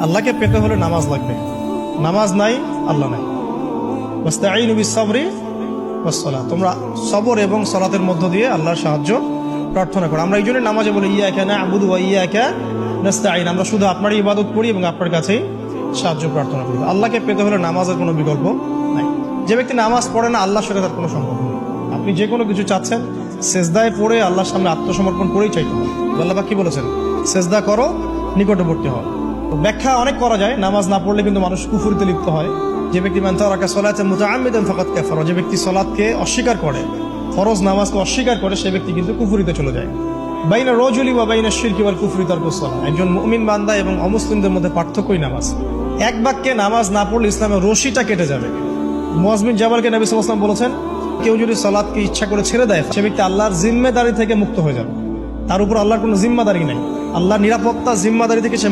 আল্লাহকে পেতে হলে নামাজ লাগবে, নামাজ নাই আল্লাহ নাই। ওয়াস্তাঈনু বিস-সাবরি ওয়াস-সালাহ, তোমরা সবর এবং সালাতের মধ্য দিয়ে আল্লাহর সাহায্য প্রার্থনা করো। আমরা এই জন্য নামাজে বলি ইয়াকা না'বুদু ওয়া ইয়াকা নাস্তাঈন, আমরা শুধু আপনারই ইবাদত করি এবং আপনার কাছেই সাহায্য প্রার্থনা করি। আল্লাহকে পেতে হলে নামাজের কোনো বিকল্প নাই। যে ব্যক্তি নামাজ পড়ে না আল্লাহর সাথে তার কোনো সম্পর্ক নেই। আপনি যে কোনো কিছু চাচ্ছেন সেজদায় পড়ে আল্লাহর সামনে আত্মসমর্পণ করেই চাইতে হবে। আল্লাহ পাক কি বলেছেন? সেজদা করো, নিকটবর্তী হও। ব্যাখ্যা অনেক করা যায়, নামাজ না পড়লে কিন্তু মানুষ কুফরিতে লিপ্ত হয়। যে ব্যক্তি মান তারাকা সালাতান মুতাআম্মিদান ফাকাদ কাফারা, যে ব্যক্তি সালাতকে অস্বীকার করে, ফরজ নামাজকে অস্বীকার করে, সে ব্যক্তি কিন্তু কুফরিতে চলে যায়। বাইনা রাজুলি ওয়া বাইনা শিরকি ওয়াল কুফরি তারকুস সালাহ, একজন মুমিন বান্দা এবং অমুসলিমদের মধ্যে পার্থক্যই নামাজ। এক বাক্যে নামাজ না পড়লে ইসলামের রশিটা কেটে যাবে। মুআয বিন জাবালকে নবী সাল্লাল্লাহু আলাইহি ওয়াসাল্লাম বলেছেন, কেউ যদি সালাতকে ইচ্ছা করে ছেড়ে দেয় সে ব্যক্তি আল্লাহর জিম্মেদারি থেকে মুক্ত হয়ে যাবে। তার উপর আল্লাহর কোনো জিম্মাদারি নাই, আল্লাহর নিরাপত্তা জিম্মাদারি থেকে সে